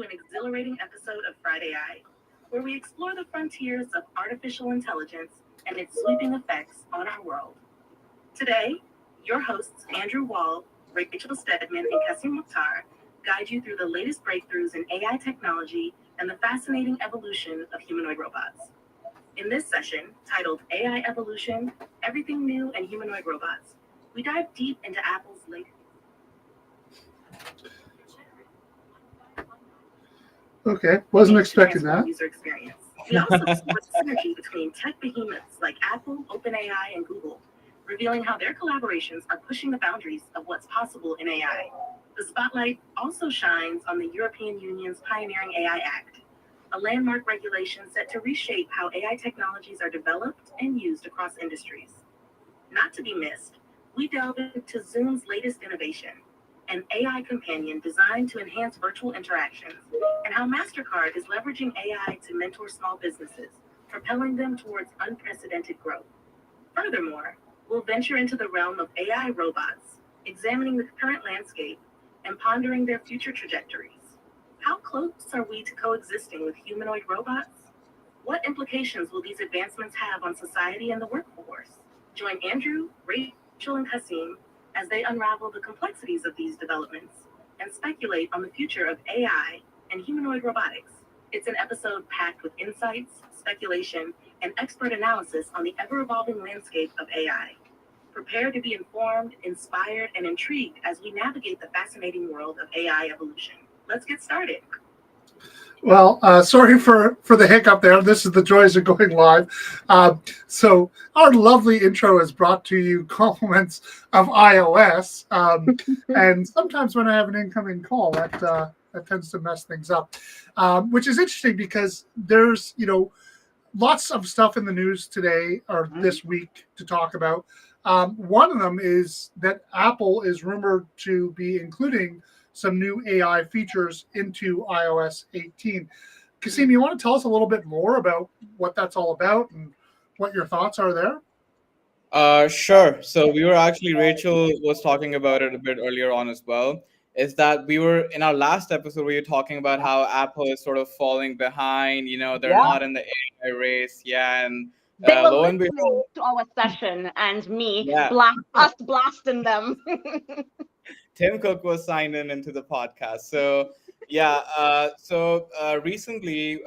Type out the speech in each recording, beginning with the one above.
an exhilarating episode of Friday Eye, where we explore the frontiers of artificial intelligence and its sweeping effects on our world. Today, your hosts Andrew Wall, Rachel Stedman, and Kasim Mukhtar guide you through the latest breakthroughs in AI technology and the fascinating evolution of humanoid robots. In this session, titled AI Evolution, Everything New and Humanoid Robots, we dive deep into Apple's latest. Okay, wasn't expecting that. User experience. We also explore the synergy between tech behemoths like Apple, OpenAI, and Google, revealing how their collaborations are pushing the boundaries of what's possible in AI. The spotlight also shines on the European Union's Pioneering AI Act, a landmark regulation set to reshape how AI technologies are developed and used across industries. Not to be missed, we delve into Zoom's latest innovation, an AI companion designed to enhance virtual interactions, and how Mastercard is leveraging AI to mentor small businesses, propelling them towards unprecedented growth. Furthermore, we'll venture into the realm of AI robots, examining the current landscape and pondering their future trajectories. How close are we to coexisting with humanoid robots? What implications will these advancements have on society and the workforce? Join Andrew, Rachel, and Kasim as they unravel the complexities of these developments and speculate on the future of AI and humanoid robotics. It's an episode packed with insights, speculation, and expert analysis on the ever-evolving landscape of AI. Prepare to be informed, inspired, and intrigued as we navigate the fascinating world of AI evolution. Let's get started. Well, sorry for the hiccup there. This is the joys of going live. So our lovely intro is brought to you compliments of iOS. And sometimes when I have an incoming call, that tends to mess things up, which is interesting because there's, lots of stuff in the news today or this week to talk about. One of them is that Apple is rumored to be including some new AI features into iOS 18. Kasim, you want to tell us a little bit more about what that's all about and what your thoughts are there? Sure. So Rachel was talking about it a bit earlier on as well. Is that we were in our last episode, we were talking about how Apple is sort of falling behind. They're not in the AI race. Yeah. And they were lo and listening behold, to our session and me yeah. blasting them. Tim Cook was signed into the podcast. So recently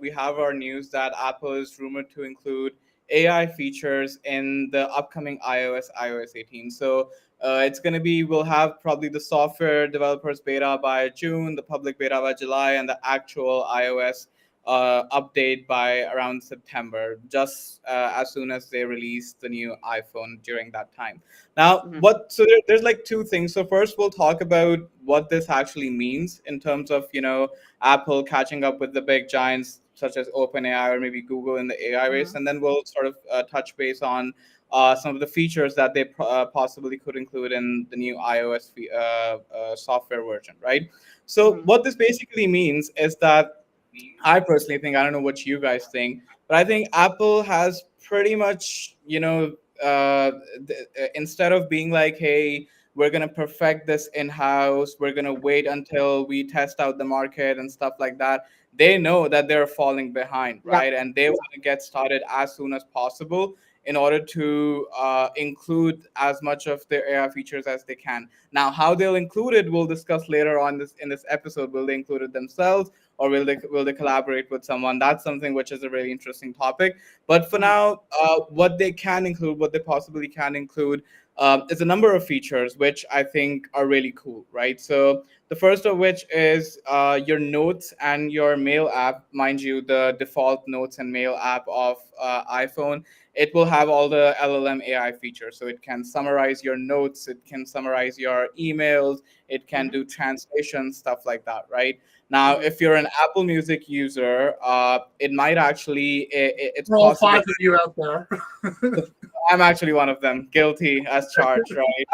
we have our news that Apple is rumored to include AI features in the upcoming iOS 18. So we'll have probably the software developers beta by June, the public beta by July, and the actual iOS update by around September, just as soon as they release the new iPhone during that time. Now, there's like two things. So first, we'll talk about what this actually means in terms of, Apple catching up with the big giants such as OpenAI or maybe Google in the AI race. And then we'll sort of touch base on some of the features that they possibly could include in the new iOS software version, right? So what this basically means is that I personally think, I don't know what you guys think, but I think Apple has pretty much, instead of being like, hey, we're going to perfect this in-house, we're going to wait until we test out the market and stuff like that. They know that they're falling behind, right? And they want to get started as soon as possible in order to include as much of their AI features as they can. Now, how they'll include it, we'll discuss later on in this episode. Will they include it themselves, or will they collaborate with someone? That's something which is a really interesting topic. But for now, what they possibly can include is a number of features which I think are really cool, right? So the first of which is your notes and your mail app. Mind you, the default notes and mail app of iPhone, it will have all the LLM AI features. So it can summarize your notes, it can summarize your emails, it can do translation, stuff like that, right? Now, if you're an Apple Music user, it might actually, it's all possible. 5 of you out there. I'm actually one of them, guilty as charged, right?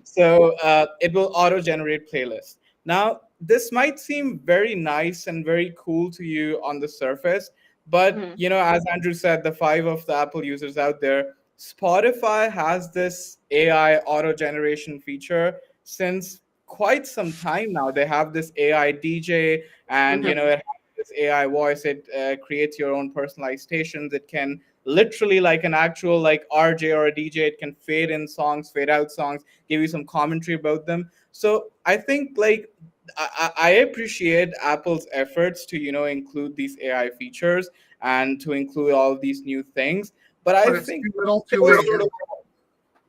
So it will auto-generate playlists. Now, this might seem very nice and very cool to you on the surface, but as Andrew said, the 5 of the Apple users out there, Spotify has this AI auto-generation feature since quite some time now. They have this AI DJ, and Mhm. it has this AI voice. It creates your own personalized stations. It can literally, like an actual like RJ or a DJ, it can fade in songs, fade out songs, give you some commentary about them. So I think like I appreciate Apple's efforts to include these AI features and to include all of these new things. But I But it's think too little, too late.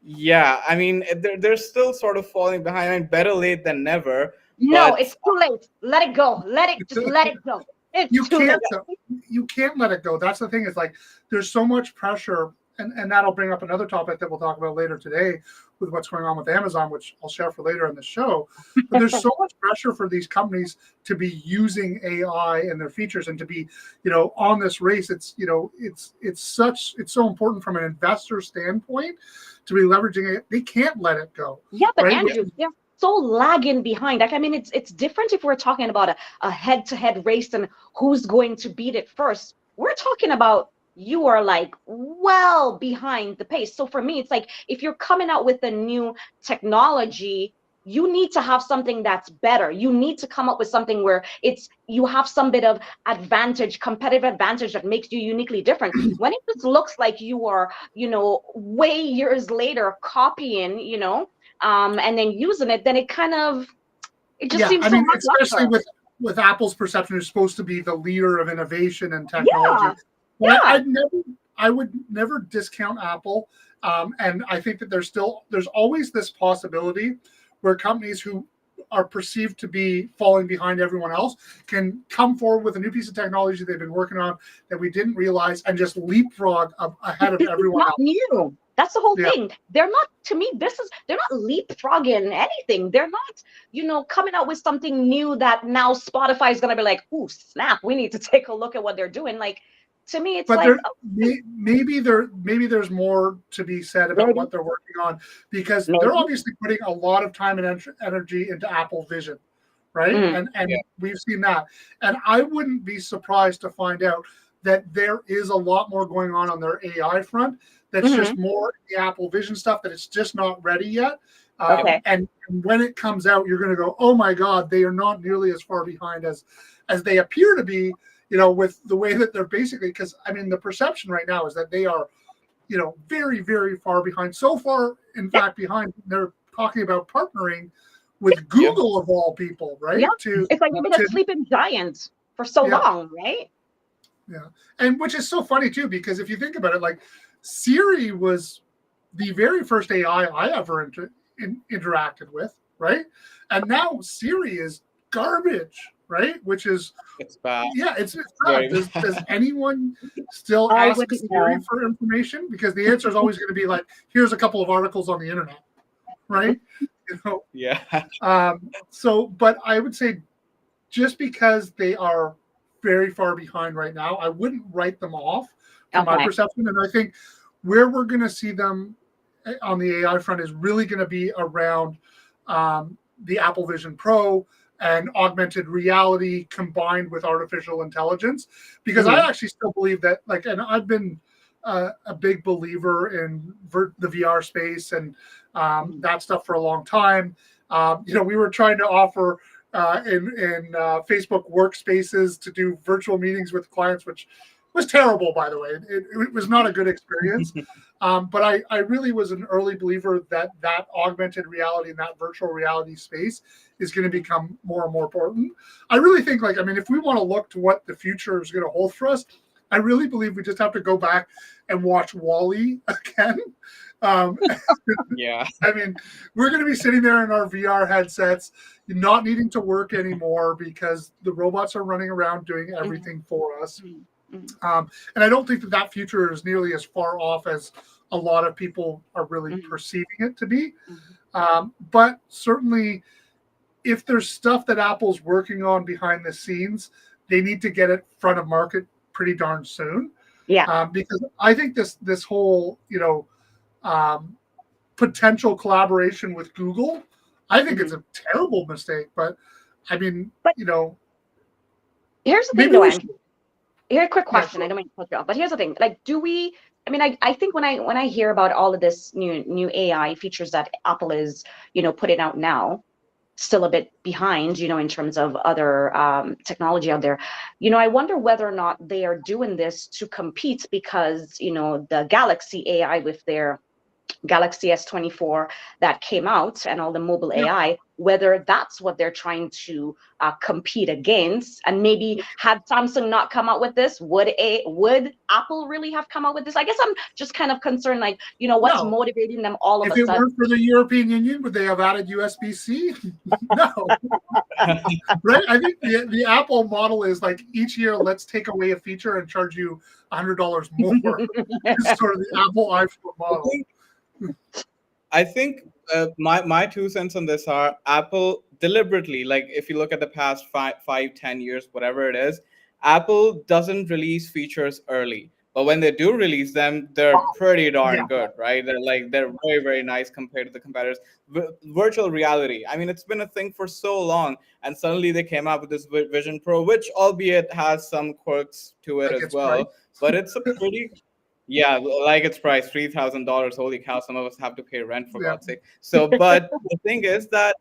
yeah, I mean, they're still sort of falling behind. I mean, better late than never. No, But it's too late. Let it go. Just let it go. It's You too late. can't you can't let it go. That's the thing, is like there's so much pressure, and that'll bring up another topic that we'll talk about later today with what's going on with Amazon, which I'll share for later in the show. But there's so much pressure for these companies to be using AI and their features and to be, on this race. It's it's so important from an investor standpoint to be leveraging it. They can't let it go. Yeah, but Right? Andrew, they're so lagging behind. Like, I mean, it's different if we're talking about a head-to-head race and who's going to beat it first. We're talking about you are like well behind the pace. So for me, it's like if you're coming out with a new technology, you need to have something that's better. You need to come up with something where you have some bit of advantage, competitive advantage that makes you uniquely different. When it just looks like you are, way years later copying, and then using it, then it just Yeah, seems I so mean, especially lackluster. with Apple's perception, is supposed to be the leader of innovation and technology. Yeah, Well, yeah. I would never discount Apple, and I think that there's always this possibility where companies who are perceived to be falling behind everyone else can come forward with a new piece of technology they've been working on that we didn't realize and just leapfrog ahead of This is everyone not else. new. That's the whole Yeah. thing. They're not, to me, they're not leapfrogging anything. They're not, coming out with something new that now Spotify is gonna be like, ooh, snap, we need to take a look at what they're doing. Like, to me, it's But like, maybe there's more to be said about what they're working on, because maybe. they're obviously putting a lot of time and energy into Apple Vision, right? Mm. And Yeah. we've seen that. And I wouldn't be surprised to find out that there is a lot more going on their AI front that's just more the Apple Vision stuff, that it's just not ready yet. Okay. And when it comes out, you're going to go, oh my God, they are not nearly as far behind as they appear to be, with the way that they're basically, because I mean, the perception right now is that they are, very, very far behind. So far, in fact, behind, they're talking about partnering with Google of all people, right? Yeah. It's like we've been a sleeping giant for so long, right? Yeah. And which is so funny too, because if you think about it, like Siri was the very first AI I ever interacted with, right? And now Siri is garbage, right? Which is, it's bad. yeah, it's Very bad. bad. Does anyone still I ask wouldn't Siri know. for information? Because the answer is always going to be like, here's a couple of articles on the internet, right? Yeah. So, but I would say just because they are very far behind right now, I wouldn't write them off from my Okay. perception. And I think where we're going to see them on the AI front is really going to be around the Apple Vision Pro and augmented reality combined with artificial intelligence. Because I actually still believe that, like, and I've been a big believer in the VR space and that stuff for a long time. We were trying to offer in Facebook workspaces to do virtual meetings with clients, which was terrible, by the way. It was not a good experience. But I really was an early believer that augmented reality and that virtual reality space is going to become more and more important. I really think, like, I mean, if we want to look to what the future is going to hold for us, I really believe we just have to go back and watch WALL-E again. Yeah. I mean, we're going to be sitting there in our VR headsets, not needing to work anymore because the robots are running around doing everything for us. And I don't think that future is nearly as far off as a lot of people are really perceiving it to be. But certainly, if there's stuff that Apple's working on behind the scenes, they need to get it front of market pretty darn soon. Yeah. Because I think this whole, potential collaboration with Google, I think it's a terrible mistake. But I mean, But here's the thing, maybe though, we Andrew. Here's a quick question. Yeah, I don't mean to cut you off, but here's the thing. Like, I mean, I think when I hear about all of this new AI features that Apple is, putting out now, still a bit behind, in terms of other technology out there. I wonder whether or not they are doing this to compete because, the Galaxy AI with their Galaxy S24 that came out and all the mobile Yeah. AI, whether that's what they're trying to compete against. And maybe had Samsung not come out with this, would Apple really have come out with this? I guess I'm just kind of concerned, like, what's No. motivating them all of If a it sudden? weren't for the European Union, would they have added USB-C? No. Right? I think the Apple model is like each year, let's take away a feature and charge you $100 more. It's sort of the Apple iPhone model. I think my 2 cents on this are Apple deliberately, like if you look at the past 5, 10 years, whatever it is, Apple doesn't release features early. But when they do release them, they're pretty darn Yeah. good, right? They're very, very nice compared to the competitors. Virtual reality. I mean, it's been a thing for so long, and suddenly they came out with this Vision Pro, which albeit has some quirks to it Like as it's well. price. But it's a pretty yeah, like its price, $3,000. Holy cow! Some of us have to pay rent for Yeah. God's sake. So, but the thing is that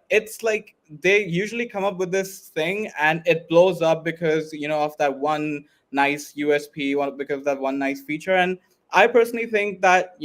it's like they usually come up with this thing and it blows up because of that one nice USP, because of that one nice feature. And I personally think that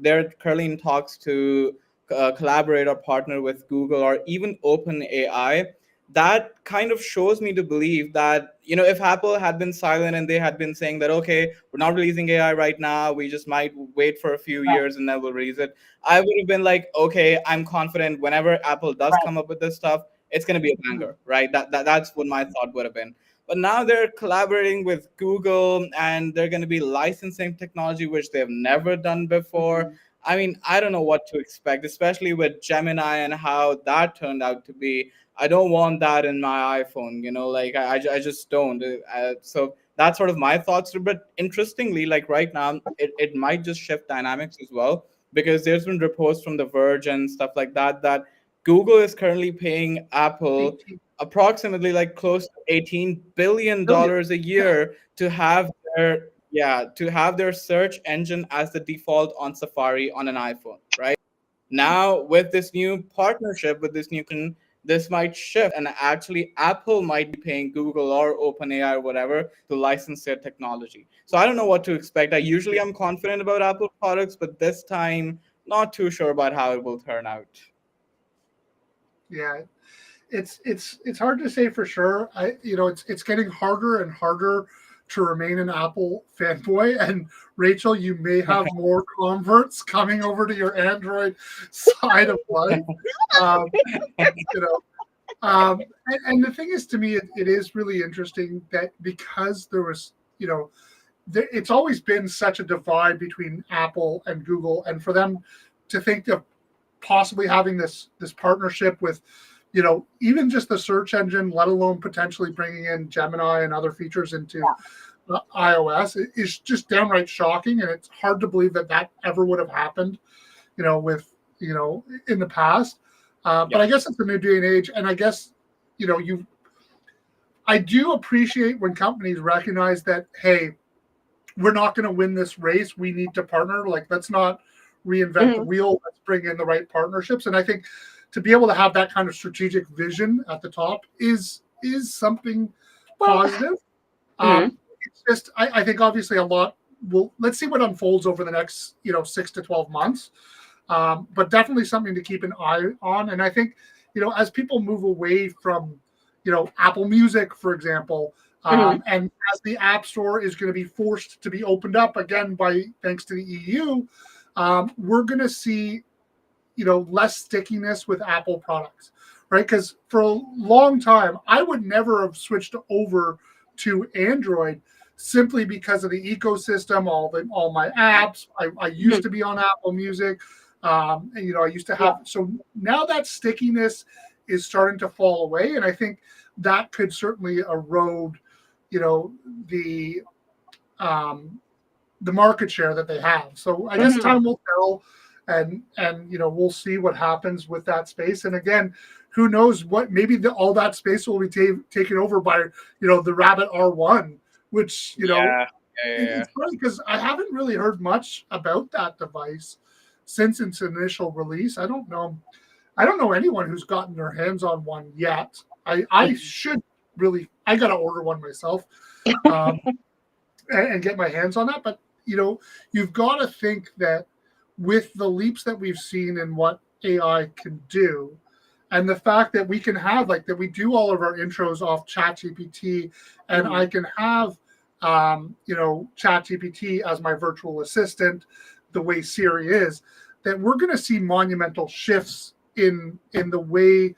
they're currently in talks to collaborate or partner with Google or even OpenAI. That kind of shows me to believe that if Apple had been silent and they had been saying that, okay, we're not releasing AI right now, we just might wait for a few Right. years and then we'll release it, I would have been like, okay, I'm confident whenever Apple does Right. come up with this stuff, it's going to be a banger, right? That's what my thought would have been. But now they're collaborating with Google and they're going to be licensing technology which they've never done before. I mean, I don't know what to expect, especially with Gemini and how that turned out to be. I don't want that in my iPhone, like I just don't. So that's sort of my thoughts. But interestingly, like right now, it might just shift dynamics as well, because there's been reports from The Verge and stuff like that that Google is currently paying Apple 18 approximately like close to $18 billion billion. a year to have their search engine as the default on Safari on an iPhone, right? Now with this new partnership, with this new this might shift, and actually Apple might be paying Google or OpenAI or whatever to license their technology. So I don't know what to expect. I'm confident about Apple products, but this time not too sure about how it will turn out. Yeah. It's hard to say for sure. It's getting harder and harder to remain an Apple fanboy. And Rachel, you may have more converts coming over to your Android side of life. Um, you know, and the thing is, to me, it is really interesting that because there was, it's always been such a divide between Apple and Google, and for them to think of possibly having this partnership with, even just the search engine, let alone potentially bringing in Gemini and other features into iOS, is just downright shocking, and it's hard to believe that ever would have happened, with in the past. But I guess it's a new day and age, and I guess I do appreciate when companies recognize that, hey, we're not going to win this race. We need to partner. Like, let's not reinvent the wheel. Let's bring in the right partnerships. And I think to be able to have that kind of strategic vision at the top is something positive. It's just, I think obviously a lot let's see what unfolds over the next, 6 to 12 months. But definitely something to keep an eye on. And I think, as people move away from, Apple Music, for example, and as the App Store is going to be forced to be opened up again thanks to the EU, we're going to see, less stickiness with Apple products, right? Because for a long time, I would never have switched over to Android simply because of the ecosystem, all my apps. I used to be on Apple Music, and I used to have. So now that stickiness is starting to fall away, and I think that could certainly erode, the market share that they have. So I guess time will tell, and we'll see what happens with that space. And again, who knows what? Maybe all that space will be taken over by the Rabbit R1, which it's funny because I haven't really heard much about that device since its initial release. I don't know I don't know anyone who's gotten their hands on one yet. I should really, I got to order one myself and get my hands on that. But, you've got to think that with the leaps that we've seen in what AI can do, and the fact that we can have that we do all of our intros off ChatGPT, and I can have ChatGPT as my virtual assistant, the way Siri is, that we're going to see monumental shifts in the way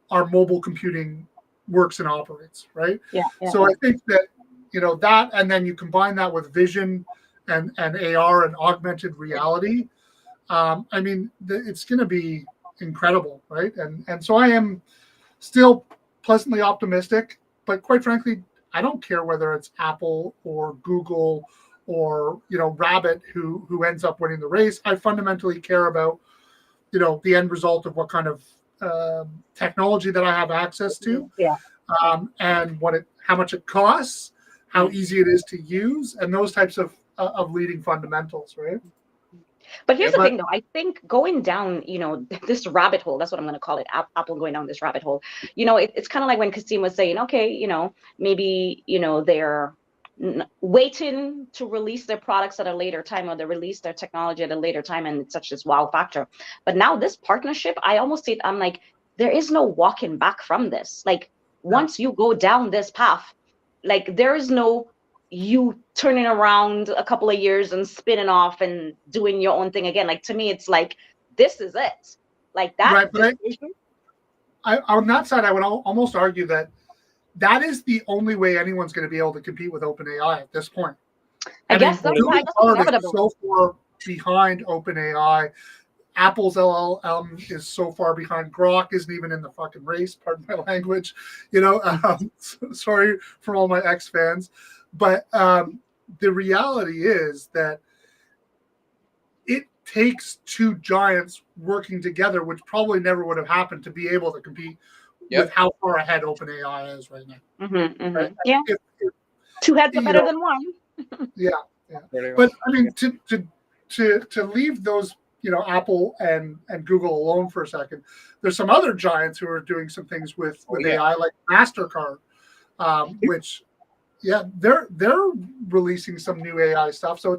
our mobile computing works and operates, right? Yeah. So I think that that, and then you combine that with vision and AR and augmented reality. It's going to be incredible, right? And so I am still pleasantly optimistic, but quite frankly, I don't care whether it's Apple or Google or Rabbit who ends up winning the race. I fundamentally care about the end result of what kind of technology that I have access to, and how much it costs, how easy it is to use, and those types of leading fundamentals, right? But here's the thing, though. I think going down, this rabbit hole, that's what I'm going to call it, Apple going down this rabbit hole, it's kind of like when Kasim was saying, okay, maybe, they're waiting to release their products at a later time, or they release their technology at a later time, and it's such this wow factor. But now this partnership, I almost see it, I'm like, there is no walking back from this. Like, once you go down this path, like, there is no you turning around a couple of years and spinning off and doing your own thing again. Like, to me, it's like, this is it. Like that. Right, but on that side, I would almost argue that is the only way anyone's going to be able to compete with OpenAI at this point. I guess so. Google is so far behind OpenAI. Apple's LLM is so far behind. Grok isn't even in the fucking race. Pardon my language. Sorry for all my X fans. But the reality is that it takes two giants working together, which probably never would have happened, to be able to compete with how far ahead OpenAI is right now. Right? Yeah. Two heads are better than one. Yeah. But to leave those, Apple and Google alone for a second, there's some other giants who are doing some things with AI, like Mastercard, which. Yeah, they're releasing some new AI stuff. So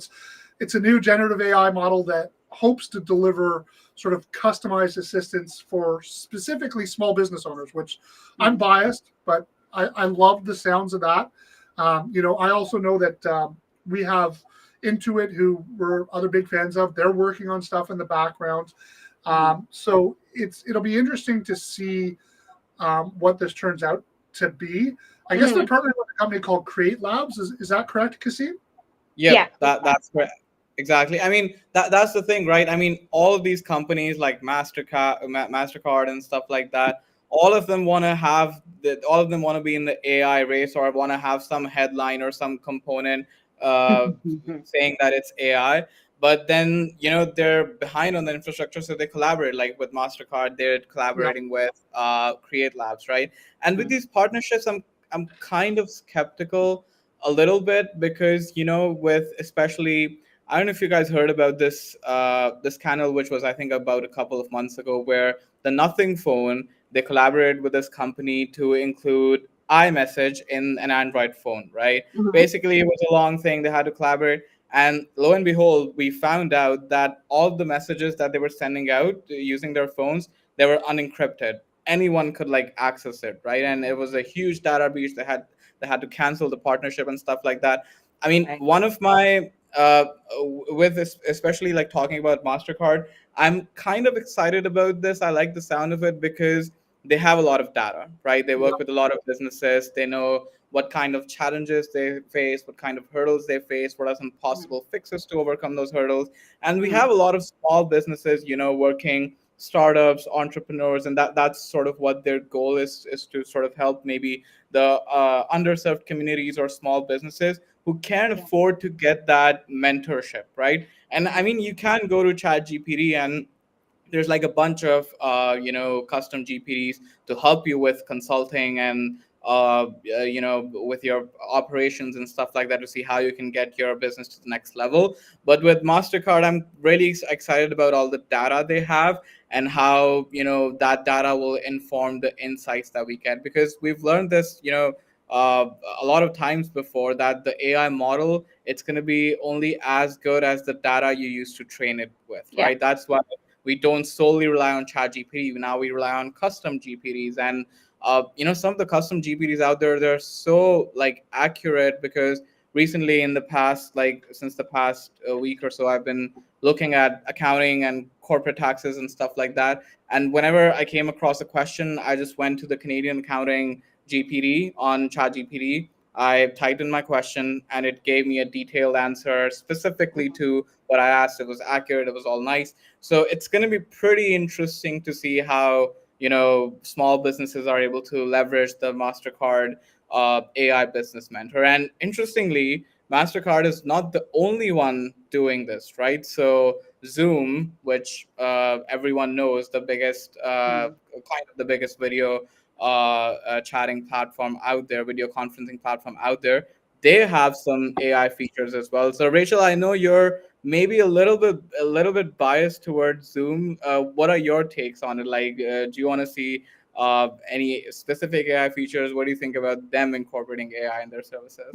it's a new generative AI model that hopes to deliver sort of customized assistance for specifically small business owners, which I'm biased, but I love the sounds of that. I also know that we have Intuit, who we're other big fans of. They're working on stuff in the background. So it'll be interesting to see what this turns out to be. I guess they're partnering with a company called Create Labs. Is that correct, Kasim? Yeah. That's correct. Exactly. That's the thing, right? All of these companies like Mastercard and stuff like that, all of them want to be in the AI race, or want to have some headline or some component saying that it's AI. But then, they're behind on the infrastructure, so they collaborate. Like with Mastercard, they're collaborating with Create Labs, right? And with these partnerships, I'm kind of skeptical a little bit, because with especially, I don't know if you guys heard about this scandal, which was, I think, about a couple of months ago, where the Nothing phone, they collaborated with this company to include iMessage in an Android phone, right? Basically, it was a long thing. They had to collaborate. And lo and behold, we found out that all the messages that they were sending out using their phones, they were unencrypted. Anyone could access it, right? And it was a huge data breach. They had to cancel the partnership and stuff like that. One of my with this, especially talking about Mastercard, I'm kind of excited about this. I like the sound of it because they have a lot of data, right? They work with a lot of businesses. They know what kind of challenges they face, what kind of hurdles they face, what are some possible fixes to overcome those hurdles. And we have a lot of small businesses, working, startups, entrepreneurs, and that's sort of what their goal is to sort of help maybe the underserved communities or small businesses who can't afford to get that mentorship, right? And you can go to ChatGPT, and there's a bunch of custom GPTs to help you with consulting and with your operations and stuff like that, to see how you can get your business to the next level. But with Mastercard, I'm really excited about all the data they have, and how that data will inform the insights that we get, because we've learned this uh, a lot of times before, that the AI model, it's going to be only as good as the data you use to train it with, Yeah. right? That's why we don't solely rely on ChatGPT. Now we rely on custom GPTs, and some of the custom GPTs out there, they're so like accurate, because recently, in the past, like since the past week or so, I've been looking at accounting and corporate taxes and stuff like that. And whenever I came across a question, I just went to the Canadian accounting GPT on ChatGPT. I typed in my question, and it gave me a detailed answer specifically to what I asked. It was accurate. It was all nice. So it's going to be pretty interesting to see how small businesses are able to leverage the Mastercard AI business mentor. And interestingly, Mastercard is not the only one doing this, right? So Zoom, which everyone knows, the biggest kind of the biggest video chatting platform out there, video conferencing platform out there, they have some AI features as well. So Rachel, I know you're maybe a little bit biased towards Zoom. What are your takes on it? Like, do you want to see any specific AI features? What do you think about them incorporating AI in their services?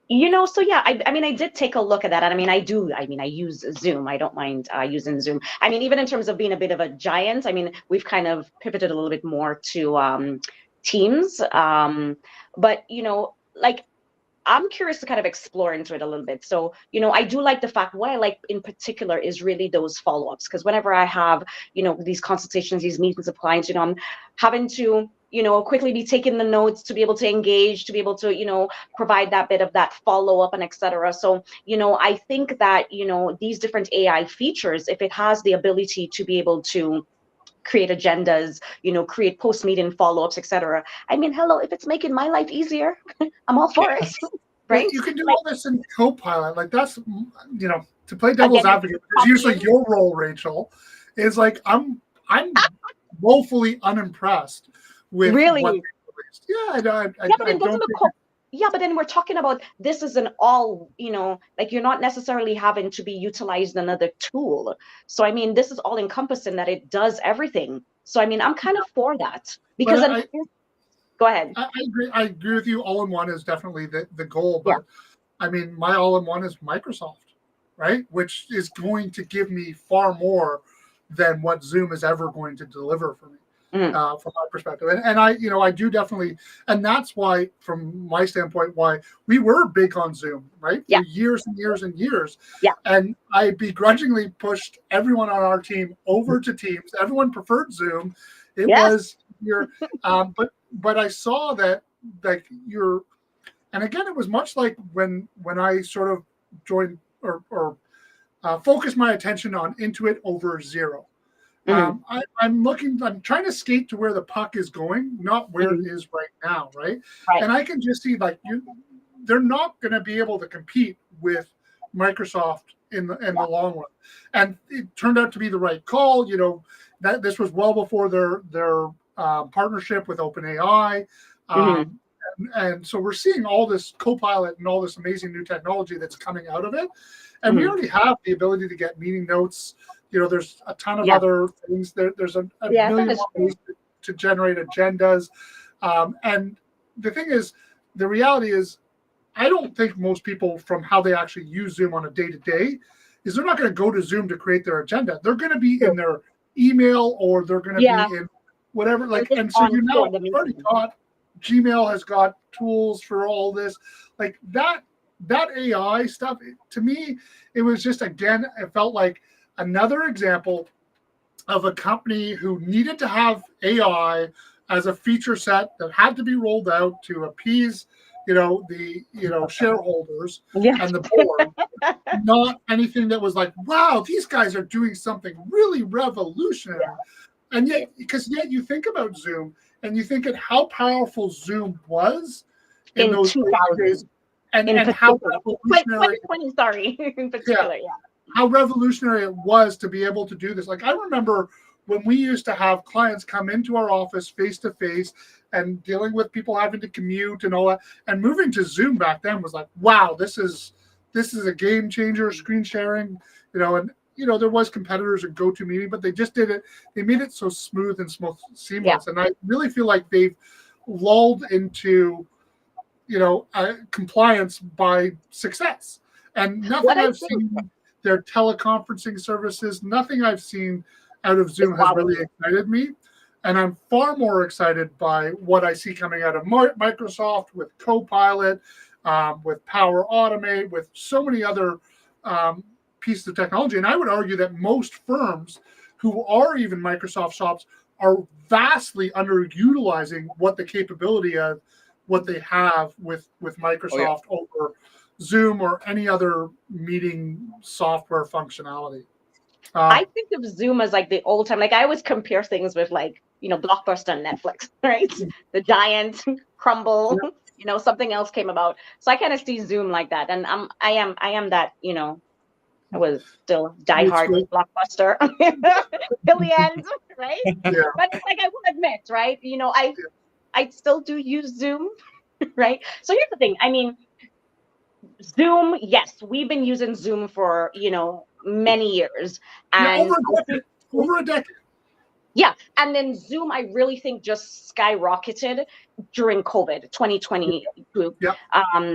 So yeah, I mean, I did take a look at that. And I use Zoom. I don't mind using Zoom. I mean, even in terms of being a bit of a giant, I mean, we've kind of pivoted a little bit more to Teams. But, like, I'm curious to kind of explore into it a little bit. So, I do like the fact, what I like in particular is really those follow-ups. Because whenever I have, these consultations, these meetings with clients, I'm having to, quickly be taking the notes to be able to engage, to be able to, provide that bit of that follow-up and etc. So, I think that, these different AI features, if it has the ability to be able to create agendas, create post-meeting follow-ups, etc. I mean, hello, if it's making my life easier, I'm all for it, right? You can do all this in Copilot. Like, that's, to play devil's Again, advocate, because usually your role, Rachel, is like, I'm woefully unimpressed with Really? what they released. Yeah, But it doesn't look yeah, but then we're talking about this is an all, like, you're not necessarily having to be utilized another tool. So I mean, this is all encompassing, that it does everything. So I mean, I'm kind of for that, because go ahead. I agree with you. All in one is definitely the goal, but I mean, my all in one is Microsoft, right? Which is going to give me far more than what Zoom is ever going to deliver for me. From my perspective, and I do definitely, and that's why, from my standpoint, why we were big on Zoom, right? For years and years and years. Yeah. And I begrudgingly pushed everyone on our team over to Teams. Everyone preferred Zoom. It was your, but I saw that, like, and again, it was much like when I sort of joined or focused my attention on Intuit over Xero. I'm trying to skate to where the puck is going, not where it is right now, right? And I can just see, like, they're not going to be able to compete with Microsoft in the long run. And it turned out to be the right call. That this was well before their partnership with OpenAI. And so we're seeing all this Copilot and all this amazing new technology that's coming out of it. And we already have the ability to get meeting notes. There's a ton of other things. There's a million ways to generate agendas. And the thing is, the reality is, I don't think most people, from how they actually use Zoom on a day-to-day, is they're not going to go to Zoom to create their agenda. They're going to be in their email, or they're going to be in whatever. Like, and so already got Gmail has got tools for all this. Like, that AI stuff, to me, it was just, again, it felt like another example of a company who needed to have AI as a feature set that had to be rolled out to appease, the shareholders and the board. Not anything that was like, wow, these guys are doing something really revolutionary. And yet you think about Zoom and you think of how powerful Zoom was in those 2000 days, and how revolutionary. 2020, in particular, how revolutionary it was to be able to do this. Like, I remember when we used to have clients come into our office face to face and dealing with people having to commute and all that, and moving to Zoom back then was like, wow, this is a game changer. Screen sharing, and there was competitors and GoToMeeting, but they just did it. They made it so smooth and seamless, and I really feel like they've lulled into compliance by success. And nothing I've seen their teleconferencing services, nothing I've seen out of Zoom has really excited me. And I'm far more excited by what I see coming out of Microsoft with Copilot, with Power Automate, with so many other pieces of technology. And I would argue that most firms who are even Microsoft shops are vastly underutilizing what the capability of what they have with Microsoft over Zoom or any other meeting software functionality. I think of Zoom as like the old time. Like I always compare things with like, Blockbuster and Netflix, right? The giant crumble, something else came about. So I kind of see Zoom like that. And I am that, I was still diehard Blockbuster till the end, right? Yeah. But like I will admit, right? I still do use Zoom, right? So here's the thing. I mean, Zoom, yes, we've been using Zoom for, many years. And over a decade. Yeah. And then Zoom, I really think just skyrocketed during COVID 2020,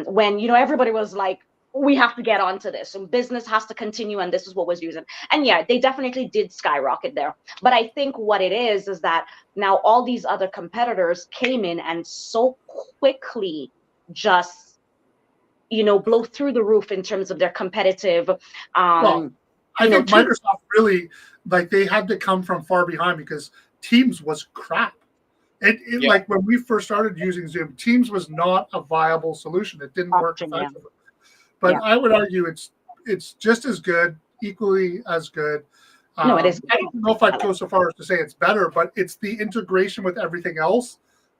when, everybody was like, we have to get onto this and business has to continue. And this is what was using. And yeah, they definitely did skyrocket there. But I think what it is that now all these other competitors came in and so quickly just, blow through the roof in terms of their competitive. I think Microsoft really, they had to come from far behind because Teams was crap. Like when we first started using Zoom, Teams was not a viable solution. It didn't work effectively. But I would argue it's just as good, equally as good. No, it is. I don't know if I'd go so far as to say it's better, but it's the integration with everything else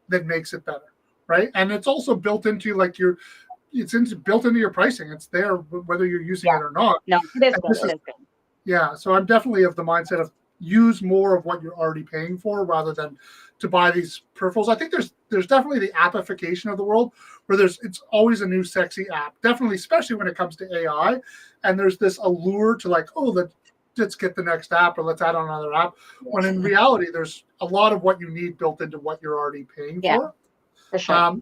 that makes it better, right? And it's also built into built into your pricing. It's there whether you're using it or not. No, it is good. Yeah, so I'm definitely of the mindset of use more of what you're already paying for rather than to buy these peripherals. I think there's definitely the appification of the world where it's always a new sexy app, definitely, especially when it comes to AI. And there's this allure to like, let's get the next app or let's add on another app. When in reality, there's a lot of what you need built into what you're already paying for. For sure.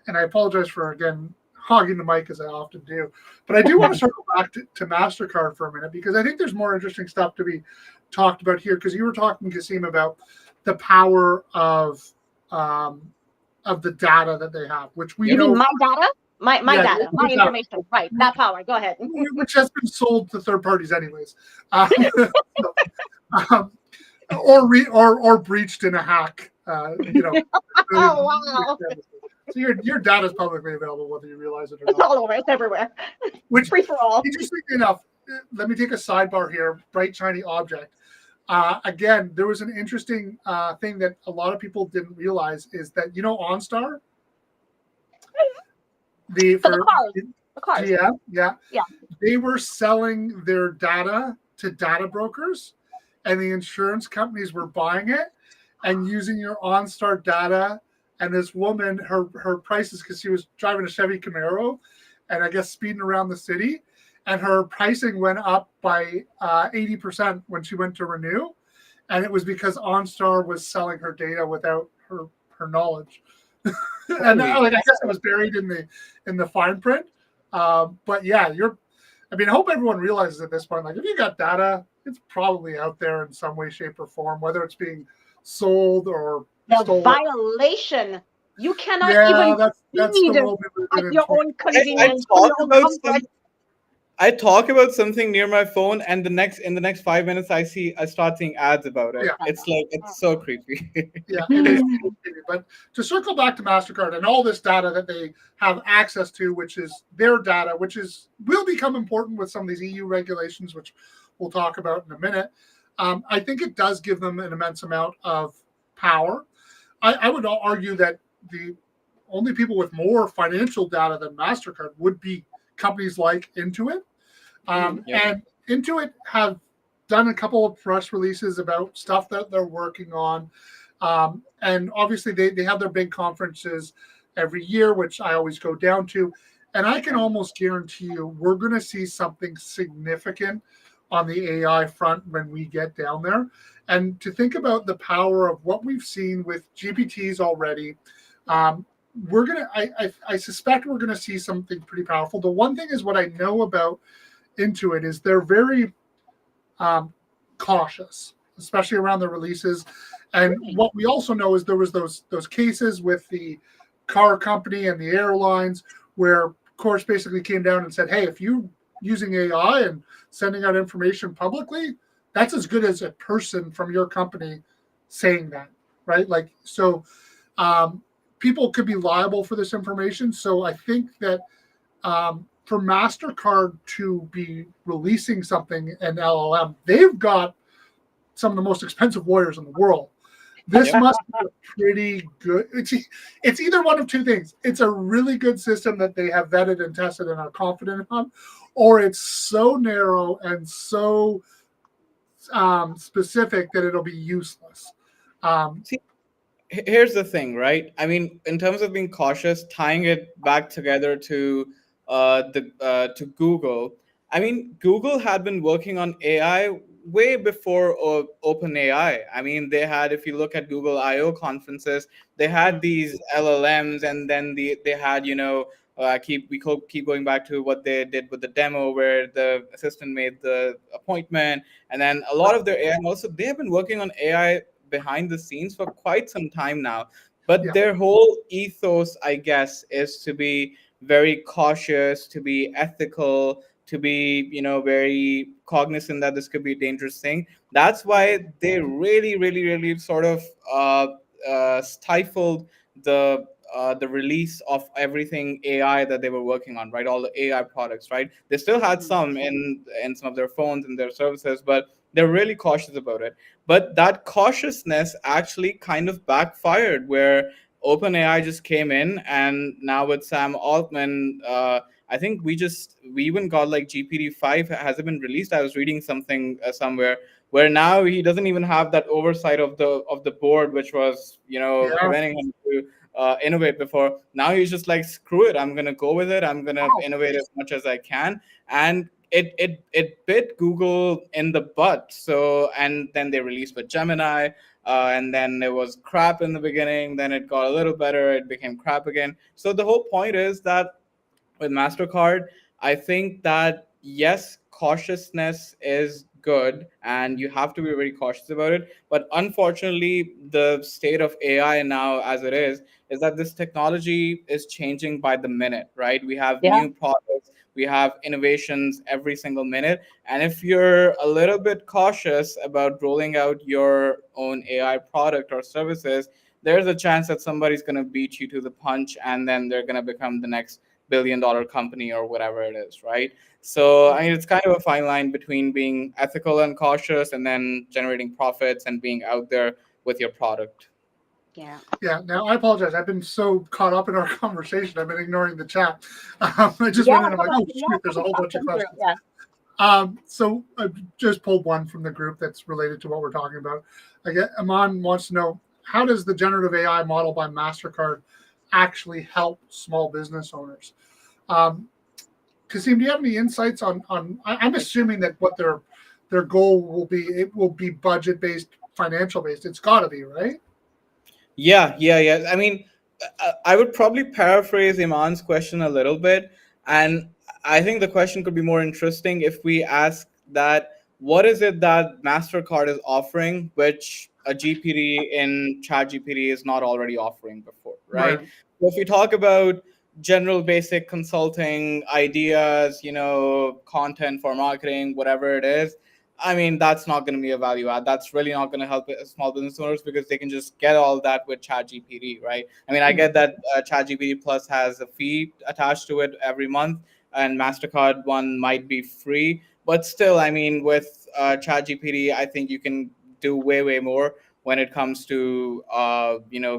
And I apologize for, again, hogging the mic as I often do. But I do want to circle back to Mastercard for a minute because I think there's more interesting stuff to be talked about here because you were talking, Kasim, about the power of the data that they have, which we know. You mean my data? My data, my information. Right, that power. Go ahead. Which has been sold to third parties anyways. Or breached in a hack. Oh, wow. So your data is publicly available, whether you realize it or not. It's all over. It's everywhere. Which, free for all. Interestingly enough, let me take a sidebar here. Bright shiny object. Again, there was an interesting thing that a lot of people didn't realize is that OnStar. The cars. Yeah. They were selling their data to data brokers, and the insurance companies were buying it and using your OnStar data. And this woman, her prices, because she was driving a Chevy Camaro and I guess speeding around the city, and her pricing went up by 80% when she went to renew. And it was because OnStar was selling her data without her knowledge. And I guess it was buried in the fine print. But yeah, I hope everyone realizes at this point, like if you got data, it's probably out there in some way, shape, or form, whether it's being sold or the violation. You cannot even speed at your own convenience. I talk about something near my phone, and in the next 5 minutes, I start seeing ads about it. Yeah. It's so creepy. Yeah, it is creepy. But to circle back to Mastercard and all this data that they have access to, which is their data, which will become important with some of these EU regulations, which we'll talk about in a minute. I think it does give them an immense amount of power. I would argue that the only people with more financial data than Mastercard would be companies like Intuit. And Intuit have done a couple of press releases about stuff that they're working on. And obviously they have their big conferences every year, which I always go down to. And I can almost guarantee you we're going to see something significant on the AI front when we get down there. And to think about the power of what we've seen with GPTs already, we're going to, I suspect we're going to see something pretty powerful. The one thing is what I know about Intuit is they're very cautious, especially around the releases. And what we also know is there was those cases with the car company and the airlines where courts basically came down and said, hey, if you're using AI and sending out information publicly, that's as good as a person from your company saying that, right? Like, so people could be liable for this information. So I think that for Mastercard to be releasing something in LLM, they've got some of the most expensive lawyers in the world. This must be a pretty good. It's either one of two things. It's a really good system that they have vetted and tested and are confident on, or it's so narrow and so specific that it'll be useless. See, here's the thing, right? I mean, in terms of being cautious, tying it back together to to Google. I mean, Google had been working on AI way before OpenAI. I mean, they had, if you look at Google I/O conferences, they had these LLMs, and then they had, keep going back to what they did with the demo where the assistant made the appointment, and then a lot of their AI. And also, they have been working on AI behind the scenes for quite some time now. But their whole ethos, I guess, is to be very cautious, to be ethical, to be, very cognizant that this could be a dangerous thing. That's why they really, really, really sort of stifled the release of everything AI that they were working on, right? All the AI products, right? They still had some in some of their phones and their services, but they're really cautious about it. But that cautiousness actually kind of backfired, where OpenAI just came in, and now with Sam Altman, I think we even got like GPT-5 hasn't been released. I was reading something somewhere where now he doesn't even have that oversight of the board, which was preventing him to innovate before. Now he's just like, screw it, I'm gonna go with it. I'm gonna innovate as much as I can, and it bit Google in the butt. So, and then they released with Gemini, and then it was crap in the beginning. Then it got a little better. It became crap again. So the whole point is that with Mastercard, I think that yes, cautiousness is good, and you have to be very cautious about it. But unfortunately, the state of AI now, as it is that this technology is changing by the minute, right? We have new products, we have innovations every single minute. And if you're a little bit cautious about rolling out your own AI product or services, there's a chance that somebody's going to beat you to the punch, and then they're going to become the next billion-dollar company or whatever it is, right? So, I mean, it's kind of a fine line between being ethical and cautious and then generating profits and being out there with your product. Yeah. Now, I apologize. I've been so caught up in our conversation. I've been ignoring the chat. I just went in and I'm like, oh, shoot, there's a whole bunch of questions. So I just pulled one from the group that's related to what we're talking about. Aman wants to know, how does the generative AI model by MasterCard actually help small business owners? Kasim, do you have any insights on I'm assuming that what their goal will be, it will be budget-based, financial-based. It's got to be, right? Yeah. I mean, I would probably paraphrase Iman's question a little bit. And I think the question could be more interesting if we ask that, what is it that MasterCard is offering, which a GPT in ChatGPT is not already offering before, right? So if we talk about general basic consulting ideas, content for marketing, whatever it is, I mean, that's not going to be a value add. That's really not going to help small business owners, because they can just get all that with ChatGPT, right? I mean, I get that ChatGPT Plus has a fee attached to it every month, and MasterCard one might be free. But still, I mean, with ChatGPT, I think you can do way, way more when it comes to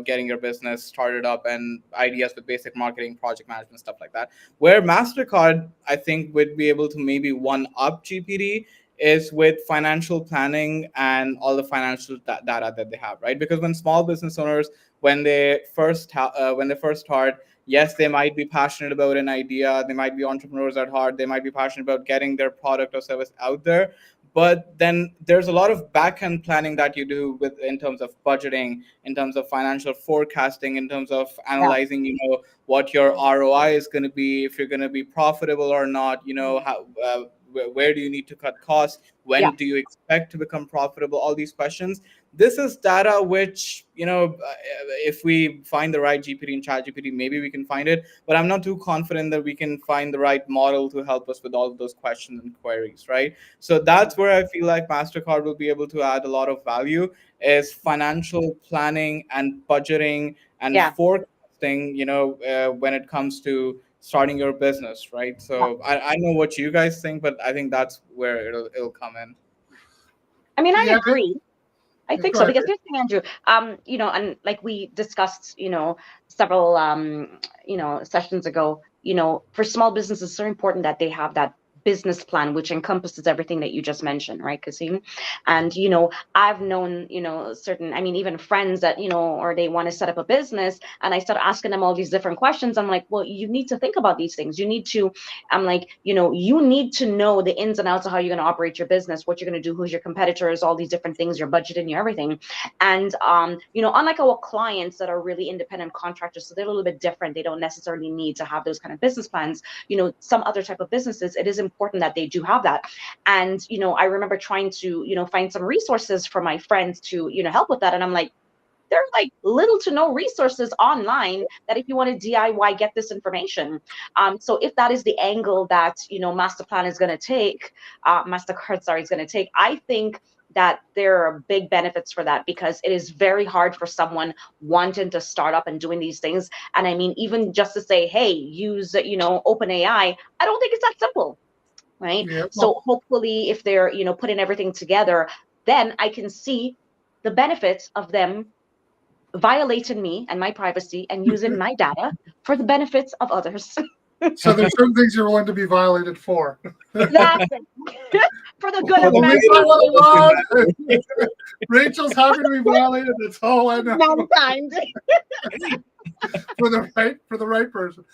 getting your business started up and ideas with basic marketing, project management, stuff like that. Where MasterCard, I think, would be able to maybe one up GPT is with financial planning and all the financial data that they have, right? Because when small business owners, when they first start, yes, they might be passionate about an idea, they might be entrepreneurs at heart, they might be passionate about getting their product or service out there, but then there's a lot of back end planning that you do with in terms of budgeting, in terms of financial forecasting, in terms of Yeah. analyzing, what your ROI is going to be, if you're going to be profitable or not, how where do you need to cut costs, Yeah. when do you expect to become profitable, all these questions. This is data which, if we find the right GPT and chat GPT, maybe we can find it, but I'm not too confident that we can find the right model to help us with all of those questions and queries, right? So that's where I feel like Mastercard will be able to add a lot of value, is financial planning and budgeting and Yeah. forecasting, when it comes to starting your business, right? So I know what you guys think, but I think that's where it'll come in. I mean, I Yeah, agree. I think go so ahead. because here's the thing, Andrew. And like we discussed, several sessions ago, for small businesses, it's so important that they have that business plan, which encompasses everything that you just mentioned, right, Kasim? And I've known, certain, I mean, even friends that, or they want to set up a business, and I start asking them all these different questions. I'm like, well, you need to think about these things. You need to, I'm like, you need to know the ins and outs of how you're going to operate your business, what you're going to do, who's your competitors, all these different things, your budgeting, your everything. And unlike our clients that are really independent contractors, so they're a little bit different. They don't necessarily need to have those kind of business plans. Some other type of businesses, it is important that they do have that. And I remember trying to find some resources for my friends to help with that, and I'm like, there are like little to no resources online that if you want to DIY, get this information. So if that is the angle that Mastercard is going to take, I think that there are big benefits for that, because it is very hard for someone wanting to start up and doing these things. And I mean, even just to say, hey, use OpenAI, I don't think it's that simple, right? Yeah, So hopefully, if they're putting everything together, then I can see the benefits of them violating me and my privacy and using my data for the benefits of others. so there's certain things you're willing to be violated for. That's it. For the good of Well, we know what mankind. I want. Rachel's happy to be violated. That's all I know. Mankind. For the right person.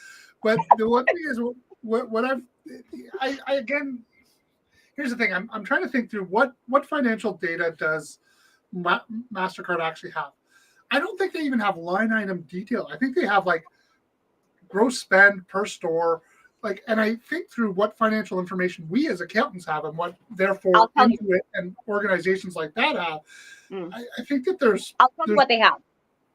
But the one thing is, what I again, here's the thing. I'm trying to think through what financial data does Mastercard actually have. I don't think they even have line item detail. I think they have like gross spend per store. Like, and I think through what financial information we as accountants have, and what therefore Intuit and organizations like that have. I think that I'll tell you what they have.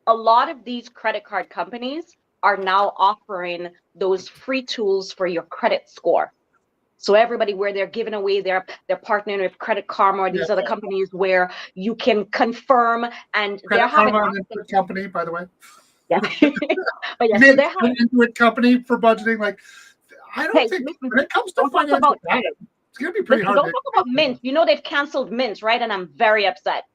A lot of these credit card companies are now offering those free tools for your credit score. So everybody, where they're giving away, they're partnering with Credit Karma or these other companies where you can confirm, and Credit they're having Karma, an Intuit company, by the way. Yeah, but yeah, so they're having an Intuit company for budgeting. Like, I don't think when it comes to financial data, it's going to be pretty hard. Don't talk about Mint. They've canceled Mint, right? And I'm very upset.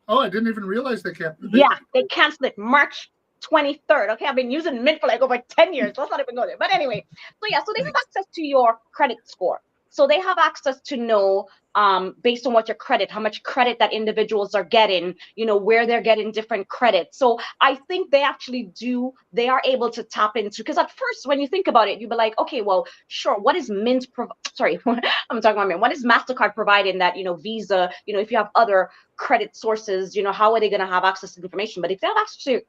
Oh, I didn't even realize they canceled. Yeah, they canceled it March 23rd. Okay, I've been using Mint for like over 10 years. Let's not even go there. But anyway, so they have access to your credit score. So they have access to know, based on what your credit, how much credit that individuals are getting, where they're getting different credits. So I think they are able to tap into, because at first, when you think about it, you'd be like, okay, well, sure, what is Mint, I'm talking about Mint. What is Mastercard providing that, Visa, if you have other credit sources, how are they going to have access to information? But if they have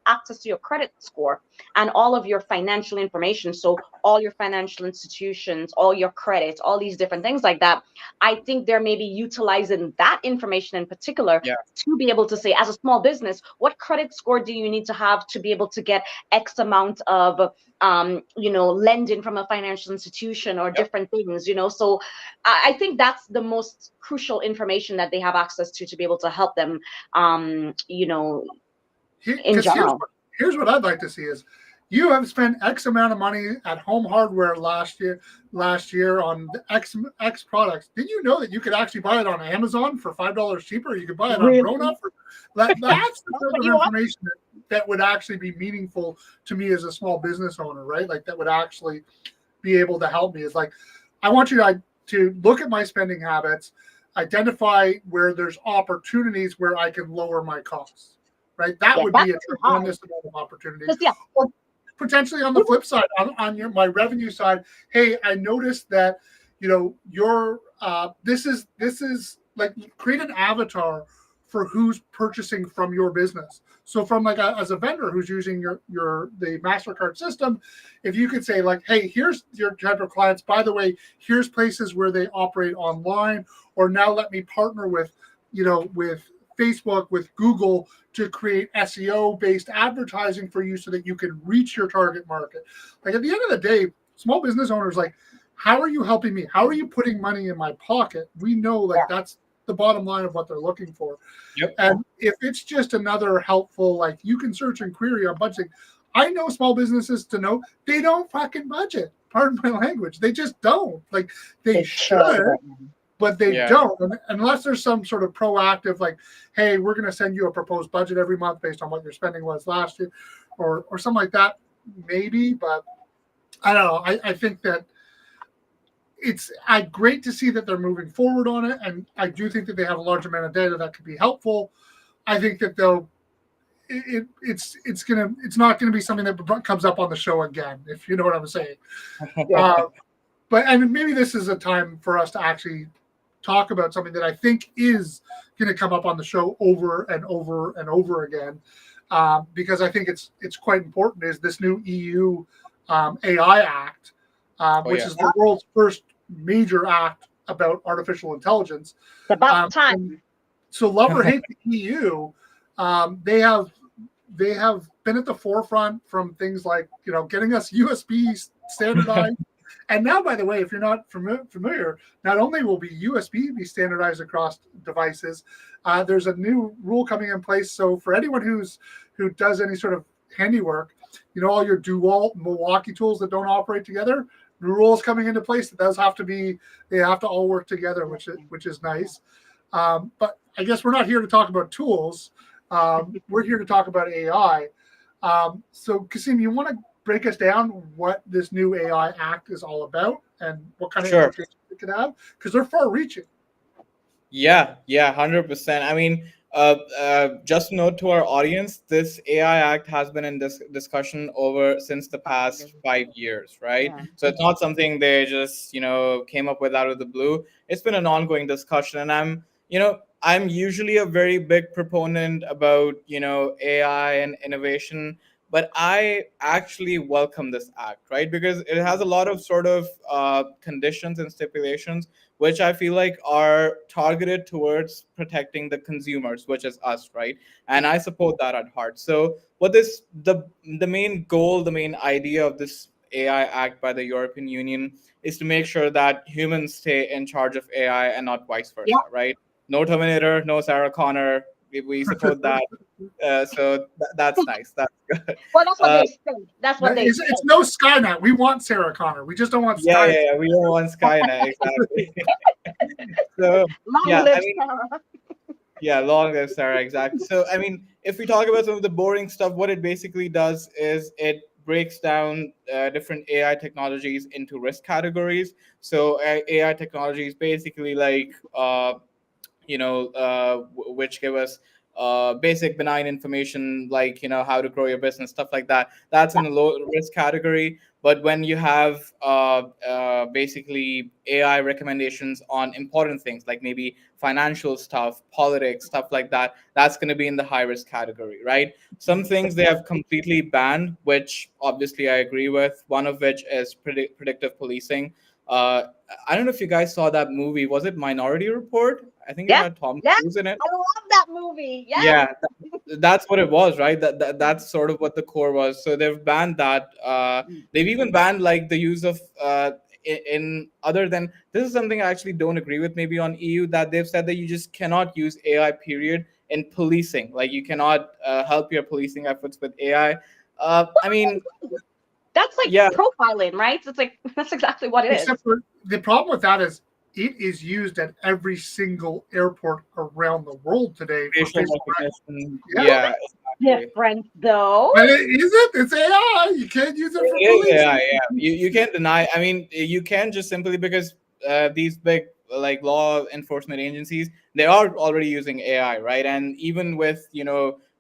access to your credit score and all of your financial information, so all your financial institutions, all your credits, all these different things like that, I think they're maybe utilizing that information in particular to be able to say, as a small business, what credit score do you need to have to be able to get X amount of lending from a financial institution or different things, So I think that's the most crucial information that they have access to be able to help them, in general. Here's what I'd like to see is, you have spent X amount of money at Home Hardware last year on the X products. Did you know that you could actually buy it on Amazon for $5 cheaper? You could buy it on Rona for that's the type of information that would actually be meaningful to me as a small business owner, right? Like, that would actually be able to help me. Is like, I want you to look at my spending habits. identify where there's opportunities where I can lower my costs, right? That Yeah, would that's be a too high. tremendous amount of opportunity. Because yeah, Or potentially on the flip side, on my revenue side, hey, I noticed that, your this is like, create an avatar for who's purchasing from your business. So from like as a vendor who's using the Mastercard system, if you could say like, hey, here's your type of clients. By the way, here's places where they operate online, or now let me partner with, with Facebook, with Google to create SEO based advertising for you so that you can reach your target market. Like, at the end of the day, small business owners, like, how are you helping me? How are you putting money in my pocket? We know, like, that's the bottom line of what they're looking for. Yep. And if it's just another helpful, like, you can search and query on budgeting. I know small businesses to know they don't fucking budget. Pardon my language. They just don't. Like, they should, but they don't, unless there's some sort of proactive, like, hey, we're going to send you a proposed budget every month based on what your spending was last year, or something like that, maybe. But I don't know. I think that it's great to see that they're moving forward on it, and I do think that they have a large amount of data that could be helpful. I think that it's not gonna be something that comes up on the show again, if you know what I'm saying. But maybe this is a time for us to actually talk about something that I think is going to come up on the show over and over and over again, because I think it's quite important. Is this new EU AI Act, which is the world's first major act about artificial intelligence. It's about time. So love or hate the EU, they have been at the forefront from things like, getting us USB standardized. And now, by the way, if you're not familiar, not only will USB be standardized across devices, there's a new rule coming in place. So for anyone who does any sort of handiwork, all your DeWalt and Milwaukee tools that don't operate together, the rules coming into place that they have to all work together, which is nice. But I guess we're not here to talk about tools. We're here to talk about AI. So Kasim, you want to break us down what this new AI Act is all about and what kind of implications it could have? Because they're far-reaching. Yeah, 100%. I mean, just note to our audience, this AI Act has been in this discussion since the past 5 years, right? Yeah. So it's not something they just, came up with out of the blue. It's been an ongoing discussion, and I'm usually a very big proponent about, AI and innovation, but I actually welcome this act, right? Because it has a lot of sort of conditions and stipulations, which I feel like are targeted towards protecting the consumers, which is us, right? And I support that at heart. So what the main goal, the main idea of this AI Act by the European Union is to make sure that humans stay in charge of AI and not vice versa, right? No Terminator, no Sarah Connor. We support that. So that's nice. That's good. Well, that's what they say. That's what they say. It's no Skynet. We want Sarah Connor. We just don't want Skynet. Yeah. We don't want Skynet. Exactly. So, long live Sarah. Yeah, long live Sarah. Exactly. So, I mean, if we talk about some of the boring stuff, what it basically does is it breaks down different AI technologies into risk categories. So AI technologies basically like which give us basic benign information like how to grow your business, stuff like that. That's in the low risk category. But when you have basically AI recommendations on important things like maybe financial stuff, politics, stuff like that, that's going to be in the high risk category, right? Some things they have completely banned, which obviously I agree with. One of which is predictive policing. I don't know if you guys saw that movie. Was it Minority Report? I think it had Tom Cruise in it. I love that movie. Yeah, that's what it was, right? That's sort of what the core was. So they've banned that. They've even banned like the use of in other than, this is something I actually don't agree with maybe on EU, that they've said that you just cannot use AI period in policing. Like you cannot help your policing efforts with AI. I mean, that's like profiling, right? It's like that's exactly what it Except for the problem with that is it is used at every single airport around the world today. Yeah, different though. But is it? It's AI. You can't use it for policing. Yeah. You can't deny. I mean, you can just simply because these big like law enforcement agencies, they are already using AI, right? And even with,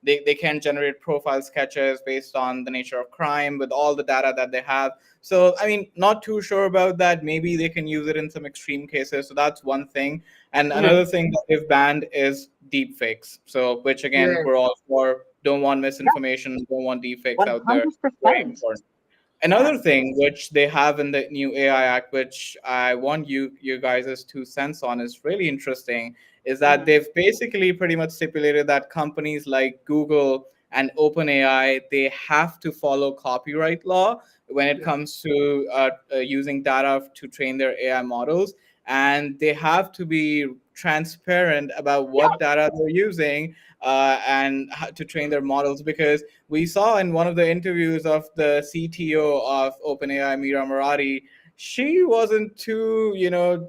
they can generate profile sketches based on the nature of crime with all the data that they have. So, I mean, not too sure about that. Maybe they can use it in some extreme cases. So that's one thing. And another thing that they've banned is deep fakes. So, which again, Yeah. we're all for. Don't want misinformation, don't want deep fakes out there. Very 100%. important. Yeah. Another thing which they have in the new AI Act, which I want you guys' 2 cents on, is really interesting, is that they've basically pretty much stipulated that companies like Google and OpenAI, they have to follow copyright law when it comes to using data to train their AI models, and they have to be transparent about what data they're using and how to train their models, because we saw in one of the interviews of the CTO of OpenAI, Mira Murati, she wasn't too,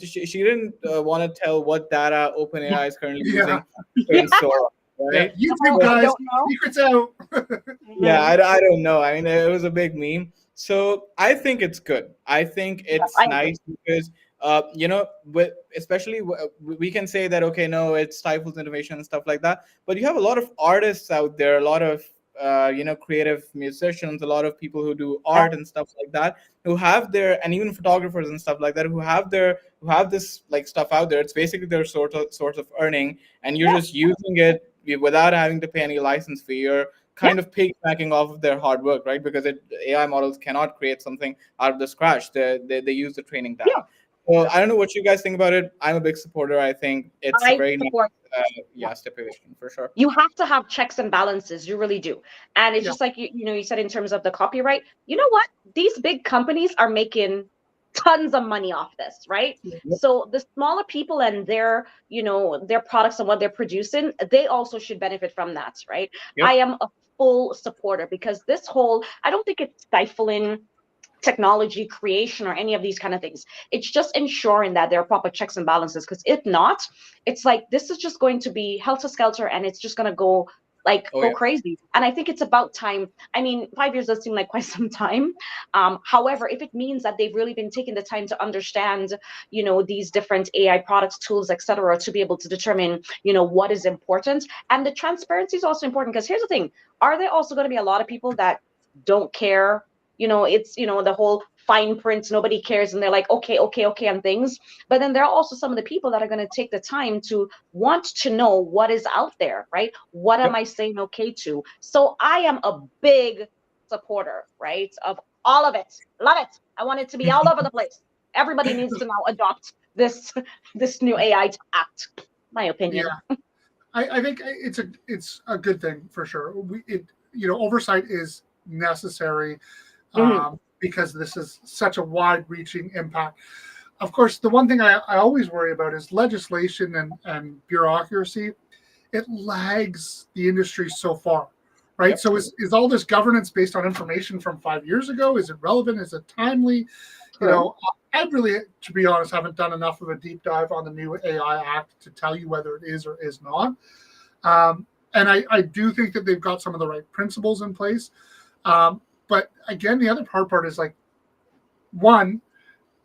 she didn't want to tell what data OpenAI is currently Yeah. using to train Sora, Yeah. right? YouTube I guys, don't know. secrets out. Yeah, I don't know. I mean, it was a big meme. So I think it's good. I think it's I agree. nice because, especially we can say that, okay, no, it stifles innovation and stuff like that. But you have a lot of artists out there, a lot of, creative musicians, a lot of people who do art and stuff like that, who have their, and even photographers and stuff like that, who have this like stuff out there. It's basically their source of earning, and you're just using it without having to pay any license fee. You're kind of piggybacking off of their hard work, right? Because AI models cannot create something out of the scratch. They use the training Yeah. data. So I don't know what you guys think about it. I'm a big supporter. I think it's a I very nice, support. stipulation for sure. You have to have checks and balances. You really do. And it's Yeah. just like you said in terms of the copyright. You know what? These big companies are making tons of money off this, right? Yep. So the smaller people and their products and what they're producing, they also should benefit from that, right? Yep. I am a full supporter because I don't think it's stifling technology creation or any of these kind of things. It's just ensuring that there are proper checks and balances, because if not, it's like this is just going to be helter skelter and it's just going to go Oh go yeah. crazy. And I think it's about time. I mean, 5 years does seem like quite some time. However, if it means that they've really been taking the time to understand these different AI products, tools, etc., to be able to determine what is important, and the transparency is also important, because here's the thing: are there also going to be a lot of people that don't care? It's the whole fine print, nobody cares, and they're like, okay, okay, okay, and things. But then there are also some of the people that are going to take the time to want to know what is out there, right? What am Yep. I saying okay to? So I am a big supporter, right, of all of it. Love it. I want it to be all over the place. Everybody needs to now adopt this new AI act. My opinion. Yeah. I think it's a good thing for sure. Oversight is necessary because this is such a wide-reaching impact. Of course, the one thing I always worry about is legislation and bureaucracy. It lags the industry so far, right? Yep. So is all this governance based on information from 5 years ago? Is it relevant? Is it timely? I really, to be honest, haven't done enough of a deep dive on the new AI Act to tell you whether it is or is not. And I do think that they've got some of the right principles in place. But again, the other hard part is like, one,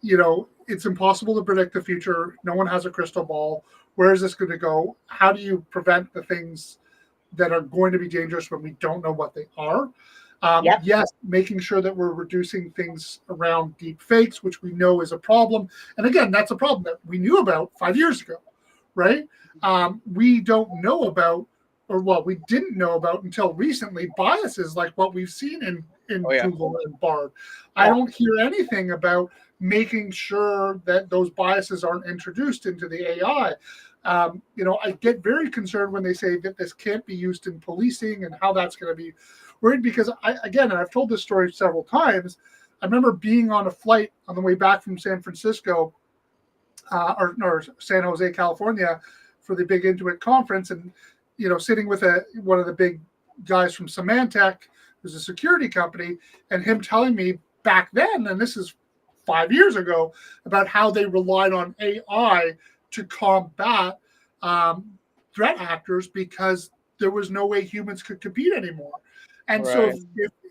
it's impossible to predict the future. No one has a crystal ball. Where is this going to go? How do you prevent the things that are going to be dangerous when we don't know what they are? Yes, making sure that we're reducing things around deep fakes, which we know is a problem. And again, that's a problem that we knew about 5 years ago, right? We don't know about, or what we didn't know about until recently, biases like what we've seen in Google and Bard. I don't hear anything about making sure that those biases aren't introduced into the AI. I get very concerned when they say that this can't be used in policing and how that's going to be worried, because and I've told this story several times. I remember being on a flight on the way back from San Francisco or San Jose, California, for the big Intuit conference, and sitting with one of the big guys from Symantec, who's a security company, and him telling me back then, and this is 5 years ago, about how they relied on AI to combat threat actors because there was no way humans could compete anymore. And so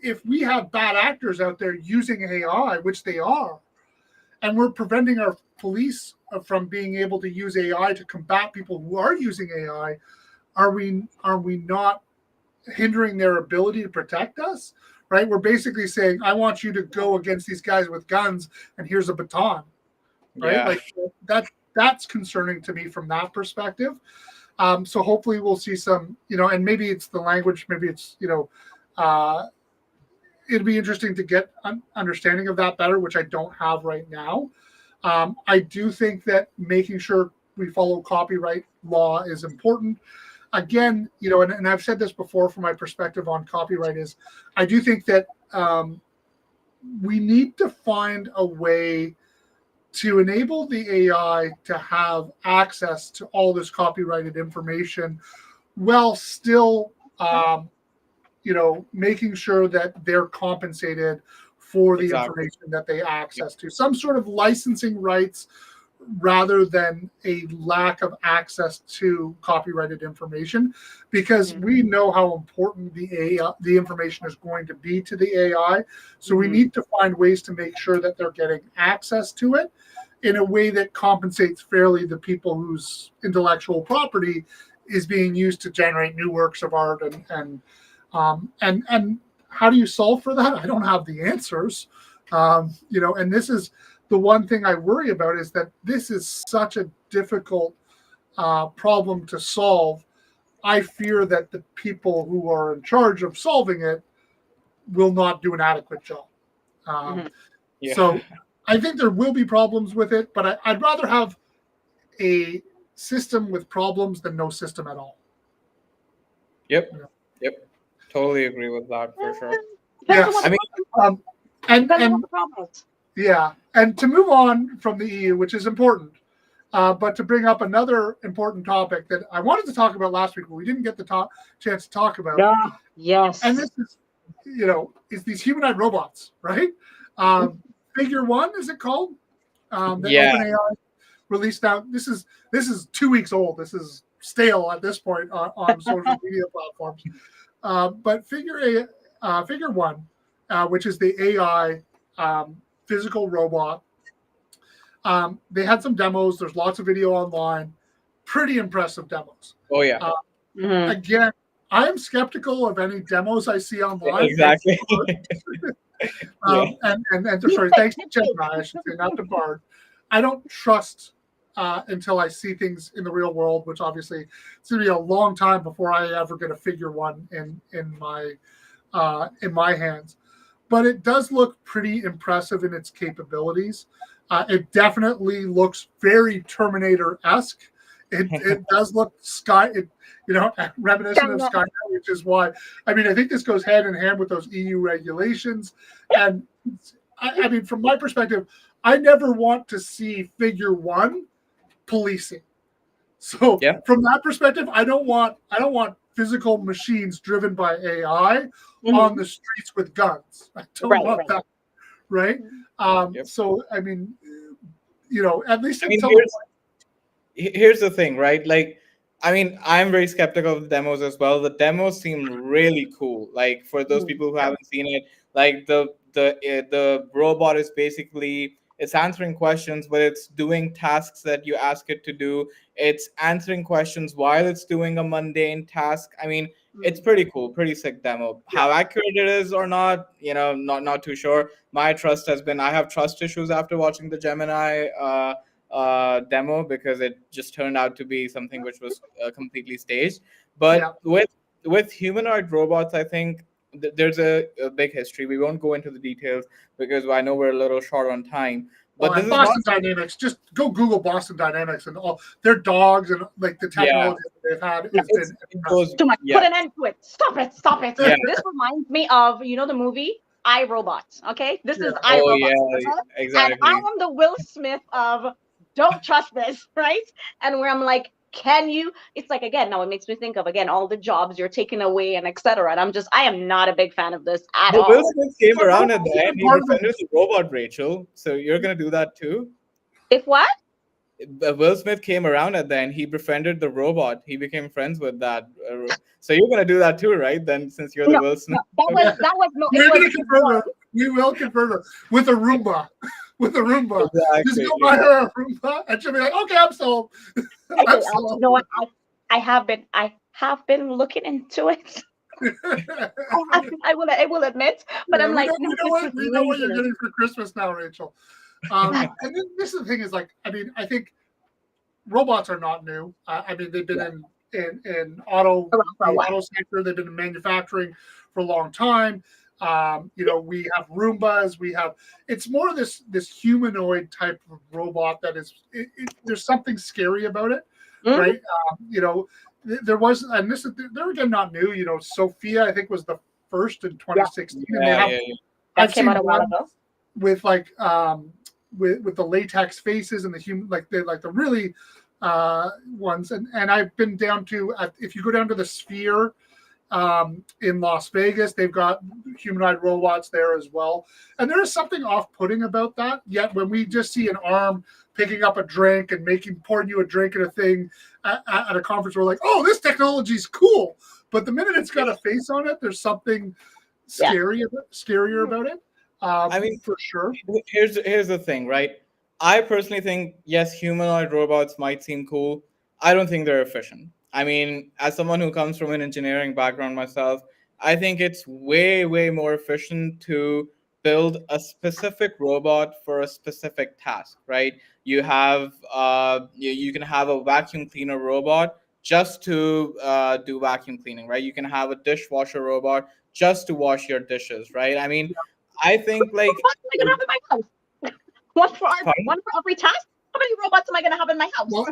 if we have bad actors out there using AI, which they are, and we're preventing our police from being able to use AI to combat people who are using AI, are we not hindering their ability to protect us? Right? We're basically saying, I want you to go against these guys with guns, and here's a baton. Right? Yeah. Like that's concerning to me from that perspective. So hopefully we'll see some, and maybe it's the language, maybe it's, it'd be interesting to get an understanding of that better, which I don't have right now. I do think that making sure we follow copyright law is important. Again, and I've said this before from my perspective on copyright is, I do think that we need to find a way to enable the AI to have access to all this copyrighted information while still, making sure that they're compensated for the information that they access to. Some sort of licensing rights rather than a lack of access to copyrighted information, because we know how important the information is going to be to the AI. So we need to find ways to make sure that they're getting access to it in a way that compensates fairly the people whose intellectual property is being used to generate new works of art. And how do you solve for that? I don't have the answers. And this is the one thing I worry about, is that this is such a difficult problem to solve. I fear that the people who are in charge of solving it will not do an adequate job. So I think there will be problems with it, but I'd rather have a system with problems than no system at all. Yep. Totally agree with that for sure. Yes. I mean, and to move on from the EU, which is important, but to bring up another important topic that I wanted to talk about last week, but we didn't get the chance to talk about. Yes. And this is, is these humanoid robots, right? Figure One, is it called? That OpenAI released out. This is 2 weeks old. This is stale at this point on social media platforms. But Figure One, which is the AI physical robot, they had some demos. There's lots of video online. Pretty impressive demos. Oh yeah. Again, I'm skeptical of any demos I see online. Exactly. And sorry, thanks to Gemini, I should say, not to Bard. I don't trust until I see things in the real world, which obviously it's going to be a long time before I ever get a Figure One in my hands. But it does look pretty impressive in its capabilities. It definitely looks very Terminator-esque. It does look reminiscent of Skynet, which is why, I think this goes hand in hand with those EU regulations. And I mean, from my perspective, I never want to see Figure One policing. So from that perspective, I don't want physical machines driven by AI on the streets with guns. I don't want that. Right? So I mean, at least here's the thing, right? Like, I'm very skeptical of the demos as well. The demos seem really cool. Like, for those people who haven't seen it, like the robot is basically, it's answering questions, but it's doing tasks that you ask it to do. It's answering questions while it's doing a mundane task. It's pretty cool, pretty sick demo. How accurate it is or not, not too sure. I have trust issues after watching the Gemini demo, because it just turned out to be something which was completely staged. But with humanoid robots, I think there's a big history. We won't go into the details because I know we're a little short on time. But this is Boston Dynamics. Just go Google Boston Dynamics and all their dogs and like the technology that they've had. Too much. Put an end to it. Stop it. Yeah. This reminds me of the movie iRobot. Okay, this is iRobot. Oh yeah, exactly. And I am the Will Smith of don't trust this, right? And where I'm like, can you? It's like, again, now it makes me think of all the jobs you're taking away and etc. And I am not a big fan of this at all. Will Smith came around at the end. He defended the robot, Rachel. So you're gonna do that too? If what? Will Smith came around at the end. He befriended the robot. He became friends with that. So you're gonna do that too, right? Then, since you're the Will Smith. That was no. We will convert her with a Roomba. with a Roomba. Just Exactly. go buy her a Roomba, and she'll be like, "Okay, I'm sold." I'm You sold. know what? I have been looking into it. I will admit, but Yeah, I'm like, no, this is we know what you're laziness. getting for Christmas now, Rachel. And then this is the thing is like, I mean, I think robots are not new. I mean, they've been in Around for a the while. auto sector. They've been in manufacturing for a long time. We have Roombas. It's more of this humanoid type of robot that is. There's something scary about it, Mhm. right? There was, and this is they're again not new. Sophia I think was the first in 2016, and they Yeah, have. yeah, yeah. That I've came seen out a while one ago. with with the latex faces and the human the really ones, and I've been down to if you go down to the Sphere in Las Vegas, they've got humanoid robots there as well, and there is something off-putting about that. Yet when we just see an arm picking up a drink and pouring you a drink and a thing at a conference, we're like, oh, this technology's cool. But the minute it's got a face on it, there's something scarier about it. I mean, For sure. here's the thing, right? I personally think yes, humanoid robots might seem cool. I don't think they're efficient. I mean, as someone who comes from an engineering background myself, I think it's way more efficient to build a specific robot for a specific task, right? You can have a vacuum cleaner robot just to do vacuum cleaning, right? You can have a dishwasher robot just to wash your dishes, right? I mean, I think like What am I gonna have in my house? pardon? One for every task. How many robots am I gonna have in my house? Well,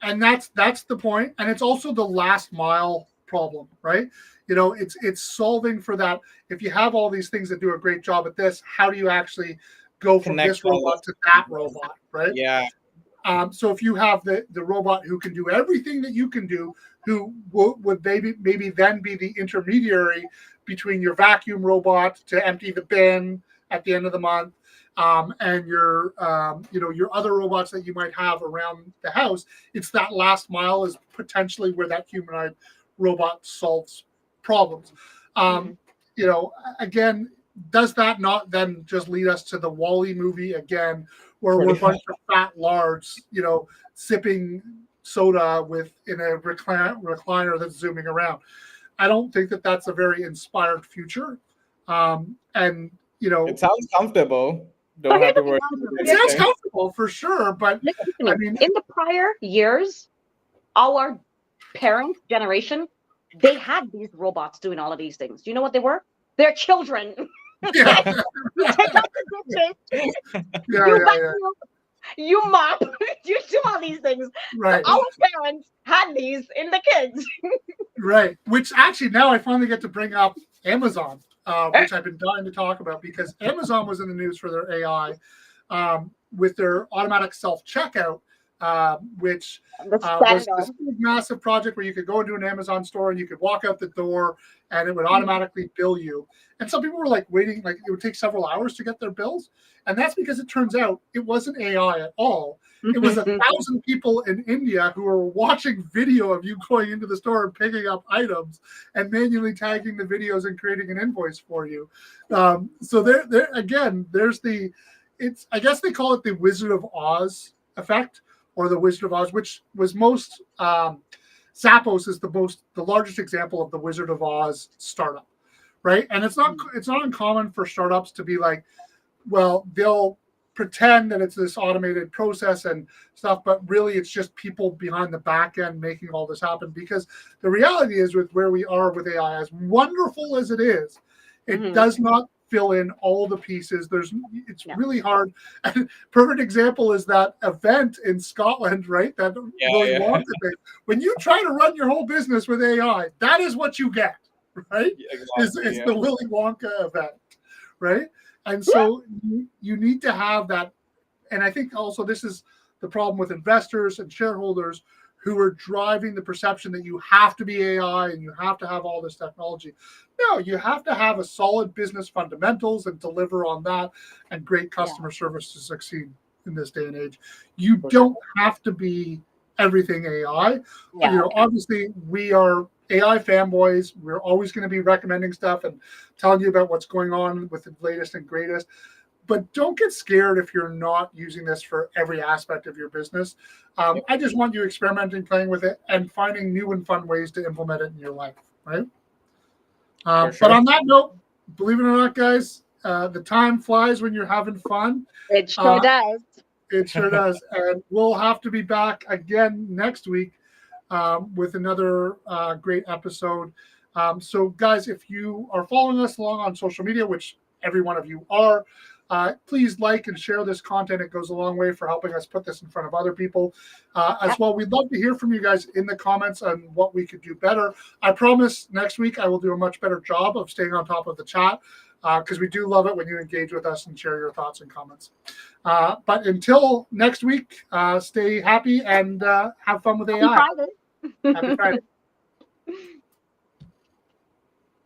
and that's the point, and it's also the last mile problem, right? It's solving for that. If you have all these things that do a great job at this, how do you actually go from Connect this all robot this. to that robot, right? Yeah, So if you have the robot who can do everything that you can do, who would maybe then be the intermediary between your vacuum robot to empty the bin at the end of the month, and your other robots that you might have around the house. It's that last mile is potentially where that humanoid robot solves problems. Um, Again, does that not then just lead us to the Wall-E movie again, where we're a pretty bunch of fat lards, sipping soda in a recliner that's zooming around? I don't think that that's a very inspired future. And it sounds comfortable. So Don't here's have the to thing, worry Andrew. about it Here's the sounds anything. comfortable for sure, but listen to I me. mean, In the prior years, our parents' generation, they had these robots doing all of these things. Do you know what they were? Their children. yeah, You take out the dishes, you yeah, vacuum, you mop, you do all these things. So right. our parents had these in the kids. Right. Which actually now I finally get to bring up Amazon, which I've been dying to talk about because Amazon was in the news for their AI with their automatic self checkout, which The was standard. this big, massive project where you could go into an Amazon store and you could walk out the door and it would automatically bill you. And some people were like waiting, like it would take several hours to get their bills. And that's because it turns out it wasn't AI at all. It was 1,000 people in India who were watching video of you going into the store and picking up items and manually tagging the videos and creating an invoice for you. So there again, I guess they call it the Wizard of Oz effect or the Wizard of Oz, which was most Zappos is the largest example of the Wizard of Oz startup, right? And it's not uncommon for startups to be like, well, they'll pretend that it's this automated process and stuff, but really it's just people behind the back end making all this happen. Because the reality is, with where we are with AI, as wonderful as it is, it does not fill in all the pieces. It's really hard. And perfect example is that event in Scotland, right? That Willy Wonka thing. When you try to run your whole business with AI, that is what you get, right? It's the Willy Wonka event, right? And so you need to have that. And I think also this is the problem with investors and shareholders who are driving the perception that you have to be AI and you have to have all this technology. No, you have to have a solid business fundamentals and deliver on that and great customer service to succeed in this day and age. You don't have to be everything AI. Obviously we are AI fanboys. We're always going to be recommending stuff and telling you about what's going on with the latest and greatest. but don't get scared if you're not using this for every aspect of your business. I just want you experimenting, playing with it, and finding new and fun ways to implement it in your life, right? For But sure. on that note, believe it or not, guys, the time flies when you're having fun. It sure does. It sure does. And we'll have to be back again next week with another great episode. So, guys, if you are following us along on social media, which every one of you are, please like and share this content. It goes a long way for helping us put this in front of other people. As well, we'd love to hear from you guys in the comments on what we could do better. I promise next week I will do a much better job of staying on top of the chat, because we do love it when you engage with us and share your thoughts and comments. But until next week, stay happy and have fun with AI. Happy Friday. Happy Friday.